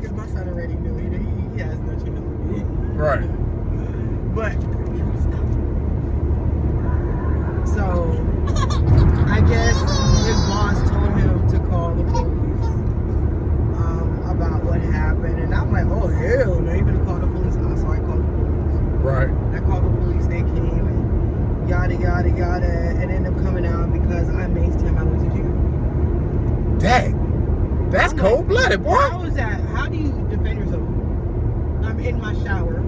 because my son already knew he has no chance with me. Right. But so I guess his boss told him to call the police about what happened, and I'm like, oh hell no, you're gonna call the police? So I called the police. Right. I called the police. They came and yada yada yada, and ended up coming out because I maced him. I went to jail. Dang. That's cold blooded, boy. How is that? How do you defend yourself? I'm in my shower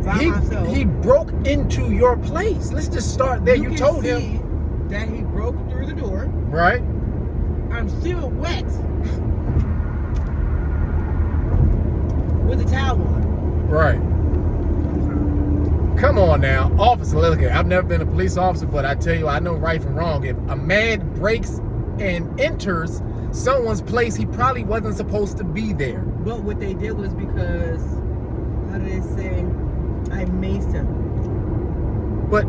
by myself. He broke into your place. Let's just start there. You told him that he broke through the door. Right. I'm still wet with a towel on. Right. Come on now, officer. Look, I've never been a police officer, but I tell you, I know right from wrong. If a man breaks and enters someone's place, he probably wasn't supposed to be there. But what they did was because, how do they say, I maced him. But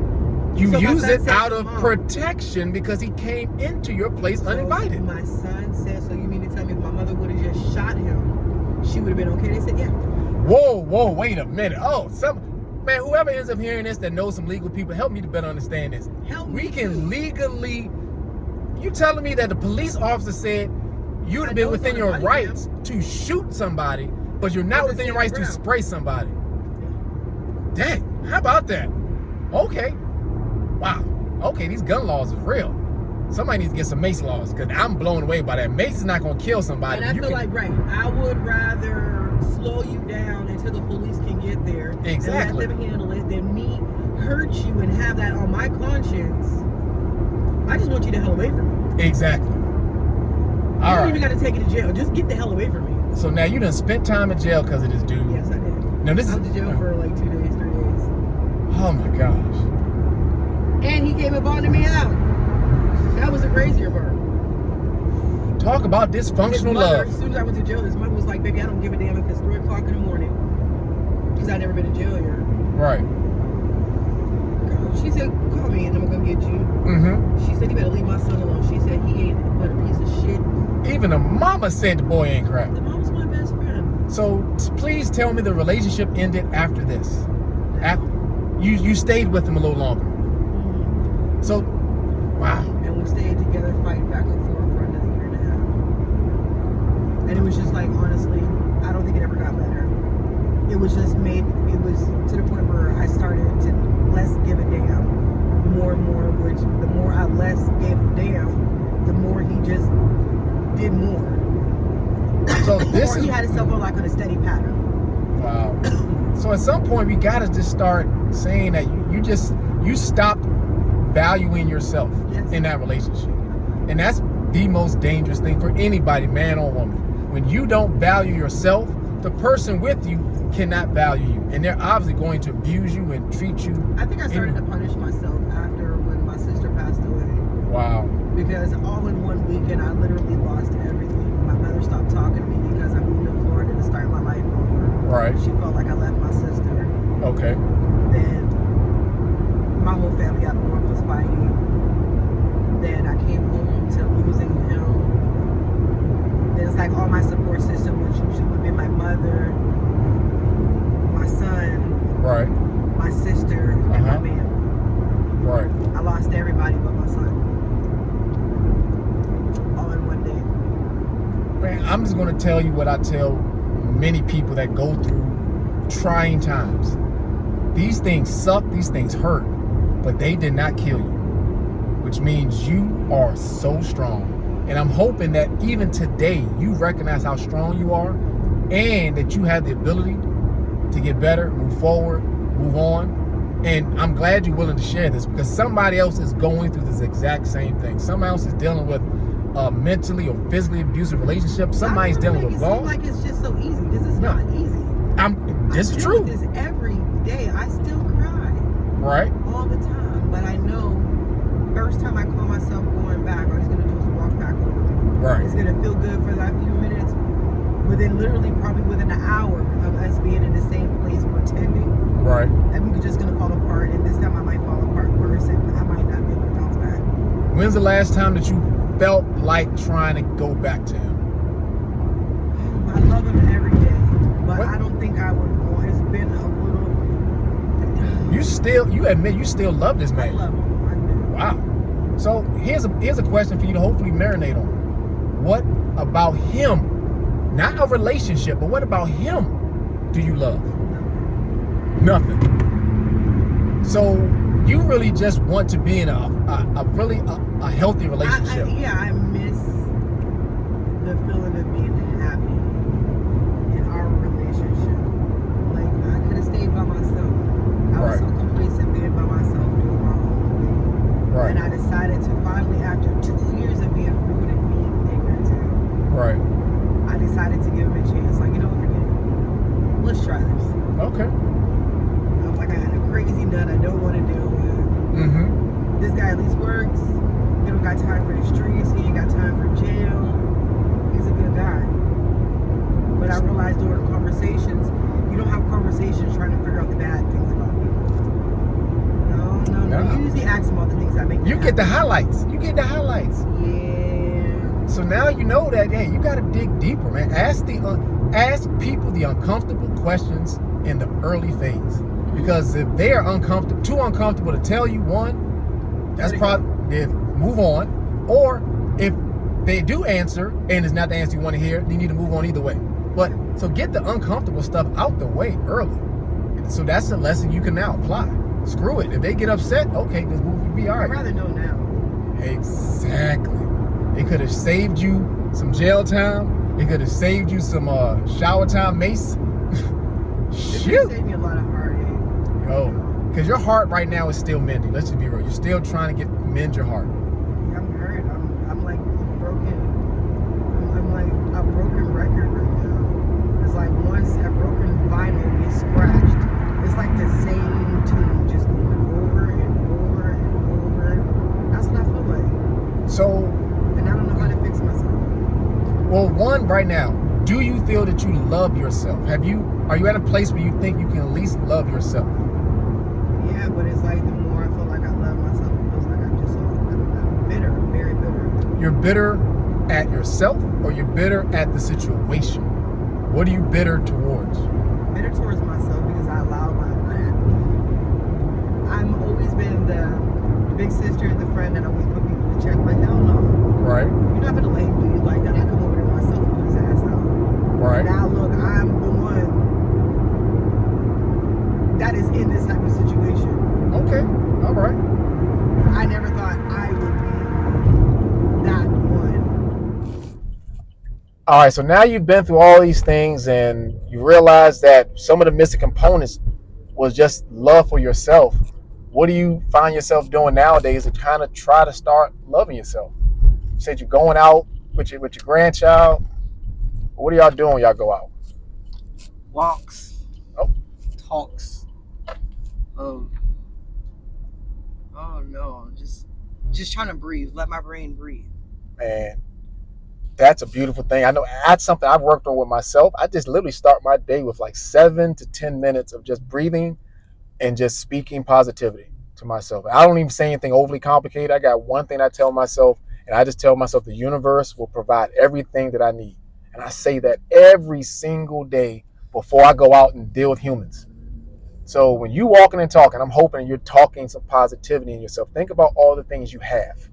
you So use it said out to of Mom, protection because he came into your place uninvited. My son said, so you mean to tell me if my mother would have just shot him, she would have been okay? They said, yeah. Whoa, wait a minute. Oh, man, whoever ends up hearing this that knows some legal people, help me to better understand this. We can legally, you telling me that the police officer said you would have been within your rights to shoot somebody, but you're not within your rights to spray somebody. Dang, how about that? Okay. Wow. Okay, these gun laws is real. Somebody needs to get some mace laws, because I'm blown away by that. Mace is not going to kill somebody. And I feel like, I would rather slow you down until the police can get there. Exactly. And let them handle it than me hurt you and have that on my conscience. I just want you the hell away from me. Exactly. You don't even got to take it to jail. Just get the hell away from me. So now you done spent time in jail because of this dude. Yes, I did. Now I was in jail for like 2 days, 3 days. Oh my gosh. And he came and bonded me out. That was a crazier part. Talk about dysfunctional love. As soon as I went to jail, his mother was like, baby, I don't give a damn if it's 3 o'clock in the morning. Because I'd never been to jail yet. Right. She said, call me and I'm going to get you. Mm-hmm. She said, you better leave my son alone. She said, he ain't but a piece of shit. Even the mama said the boy ain't crap. The mom's my best friend. So please tell me the relationship ended after this. After you stayed with him a little longer. Mm-hmm. So, wow. And we stayed together fighting back and forth for another year and a half. And it was just like, honestly, I don't think it ever got better. It was just it was to the point where I started to less give a damn more and more, which the more I less gave a damn, the more he just did more. So this he had himself on like on a steady pattern. Wow. So at some point we gotta just start saying that you stopped valuing yourself in that relationship. And that's the most dangerous thing for anybody, man or woman. When you don't value yourself, the person with you cannot value you. And they're obviously going to abuse you and treat you. I think I started to punish myself after when my sister passed away. Wow. Because all in one weekend I literally lost everything. My mother stopped talking to me because I moved to Florida to start my life over. Right. She felt like I left my sister. Okay. Then my whole family up north was fighting. Then I came home to losing him. Then it's like all my support system, which usually would be my mother, my son, right, my sister, and my man. Right. I lost everybody but my son. All in one day. Man, I'm just going to tell you what I tell many people that go through trying times. These things suck, these things hurt, but they did not kill you, which means you are so strong. And I'm hoping that even today you recognize how strong you are and that you have the ability to get better, move forward, move on. And I'm glad you're willing to share this because somebody else is going through this exact same thing. Someone else is dealing with a mentally or physically abusive relationship. Somebody's dealing with loss. Like it's just so easy. This is not easy. This is true. This every day. I still cry. Right. All the time. But I know first time I call myself going back, all he's gonna do is walk back over. Right. It's gonna feel good for that few minutes. Within probably within an hour of us being in the same place pretending. Right. I'm just gonna fall apart, and this time I might fall apart worse, and I might not be able to bounce back. When's the last time that you felt like trying to go back to him? I love him in every you admit you still love this I man. love him. I do. Wow. So here's a question for you to hopefully marinate on. What about him? Not a relationship, but what about him do you love? Nothing. So you really just want to be in a really healthy relationship. I miss the feeling of being happy in our relationship. Like, I could have stayed by myself. I was so complacent being by myself, doing my own thing. Right. And I decided to finally, after 2 years of being rude and being ignorant to him, Right. I decided to give him a chance. Like, forget it. Let's try this. Okay. I was like, I had a crazy nut I don't want to deal with. Mm-hmm. This guy at least works. He don't got time for the streets. He ain't got time for jail. He's a good guy. But I realized during the conversations, you don't have conversations trying to figure out the bad things about people. No. You usually ask them all the things that make you happy. get the highlights. You get the highlights. Yeah. So now you know that, hey, you got to dig deeper, man. Ask people the uncomfortable questions in the early phase. Because if they are too uncomfortable to tell you, one, that's probably, they move on. Or if they do answer and it's not the answer you want to hear, you need to move on either way. But so get the uncomfortable stuff out the way early. So that's a lesson you can now apply. Screw it. If they get upset, okay, this will be all right. I'd rather know now. Exactly. It could have saved you some jail time. It could have saved you some shower time mace. Shoot. It saved me a lot of heartache. Yo, because your heart right now is still mending. Let's just be real. You're still trying to mend your heart. I'm hurt. I'm like broken. I'm like a broken record right now. It's like once a broken vinyl gets scratched, it's like the same tune just going over and over and over. That's what I feel like. So, and I don't know how to fix myself. Well, one, right now, do you feel that you love yourself? Are you at a place where you think you can at least love yourself? Yeah, but it's like the more I feel like I love myself, it feels like I'm bitter. I'm very bitter. You're bitter at yourself, or you're bitter at the situation? What are you bitter towards? Bitter towards myself because I allow I'm always been the big sister and the friend that always put people in check. Like, hell no. Right. You're not gonna let him do you like that. I come over there myself and put his ass out. Right. Now look, I'm the one that is in this type of situation. Okay. All right. I never thought I would be that one. All right. So now you've been through all these things and you realize that some of the missing components was just love for yourself. What do you find yourself doing nowadays to kind of try to start loving yourself? You said you're going out with your grandchild. What are y'all doing when y'all go out? Walks. Oh. Talks. Oh no, just trying to breathe. Let my brain breathe. Man, that's a beautiful thing. I know that's something I've worked on with myself. I just literally start my day with like 7 to 10 minutes of just breathing and just speaking positivity to myself. I don't even say anything overly complicated. I got one thing I tell myself, and I just tell myself the universe will provide everything that I need. And I say that every single day before I go out and deal with humans. So when you walking and talking, I'm hoping you're talking some positivity in yourself. Think about all the things you have.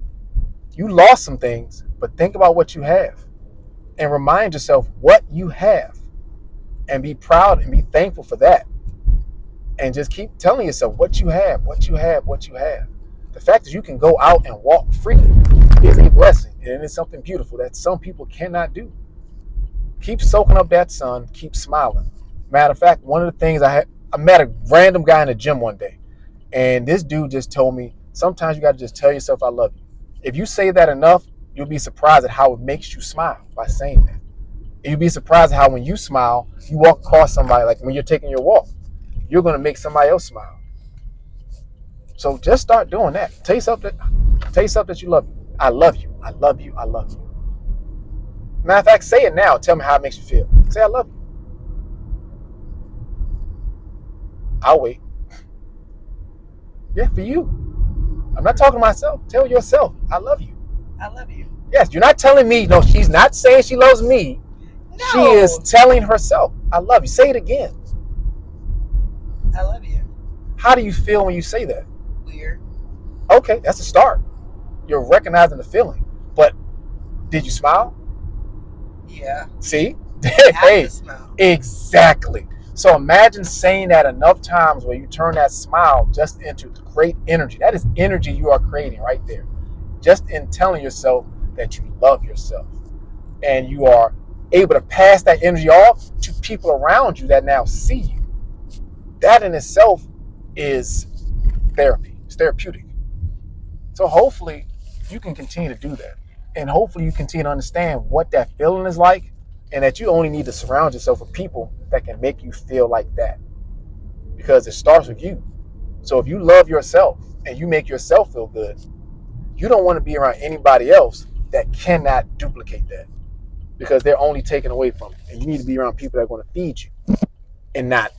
You lost some things, but think about what you have. And remind yourself what you have. And be proud and be thankful for that. And just keep telling yourself what you have, what you have, what you have. The fact that you can go out and walk freely is a blessing. And it's something beautiful that some people cannot do. Keep soaking up that sun. Keep smiling. Matter of fact, one of the things I met a random guy in the gym one day. And this dude just told me, sometimes you got to just tell yourself, I love you. If you say that enough, you'll be surprised at how it makes you smile by saying that. And you'll be surprised at how when you smile, you walk across somebody, like when you're taking your walk, you're going to make somebody else smile. So just start doing that. Tell yourself that you love you. I love you. I love you. I love you. Matter of fact, say it now. Tell me how it makes you feel. Say, I love you. I'll wait. Yeah, for you. I'm not talking to myself. Tell yourself, I love you. I love you. Yes, you're not telling me. No, she's not saying she loves me. No. She is telling herself, I love you. Say it again. I love you. How do you feel when you say that? Weird. Okay, that's a start. You're recognizing the feeling. But did you smile? Yeah. See? I have Hey, to smile. exactly. So imagine saying that enough times where you turn that smile just into great energy. That is energy you are creating right there. Just in telling yourself that you love yourself. And you are able to pass that energy off to people around you that now see you. That in itself is therapy. It's therapeutic. So hopefully you can continue to do that. And hopefully you continue to understand what that feeling is like, and that you only need to surround yourself with people that can make you feel like that. Because it starts with you. So if you love yourself and you make yourself feel good, you don't want to be around anybody else that cannot duplicate that, because they're only taken away from it. And you need to be around people that are going to feed you and not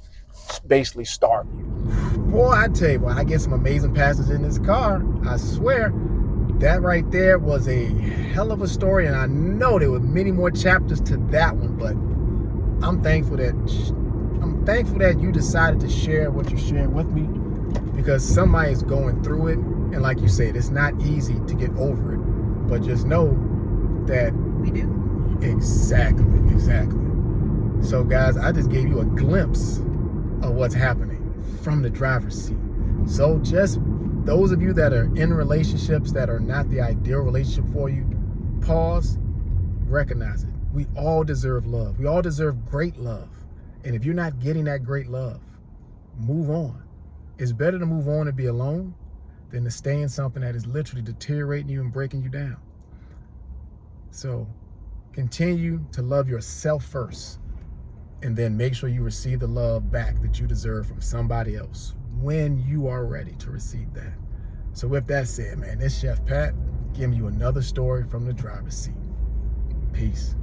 basically starve you. Boy, I tell you what, I get some amazing passages in this car. I swear, that right there was a hell of a story, and I know there were many more chapters to that one, but I'm thankful that you decided to share what you shared with me, because somebody is going through it, and like you said, it's not easy to get over it, but just know that we do. Exactly. So guys, I just gave you a glimpse of what's happening from the driver's seat. So just those of you that are in relationships that are not the ideal relationship for you, pause, recognize it. We all deserve love. We all deserve great love. And if you're not getting that great love, move on. It's better to move on and be alone than to stay in something that is literally deteriorating you and breaking you down. So continue to love yourself first, and then make sure you receive the love back that you deserve from somebody else when you are ready to receive that. So with that said, man, this Chef Pat giving you another story from the driver's seat. Peace.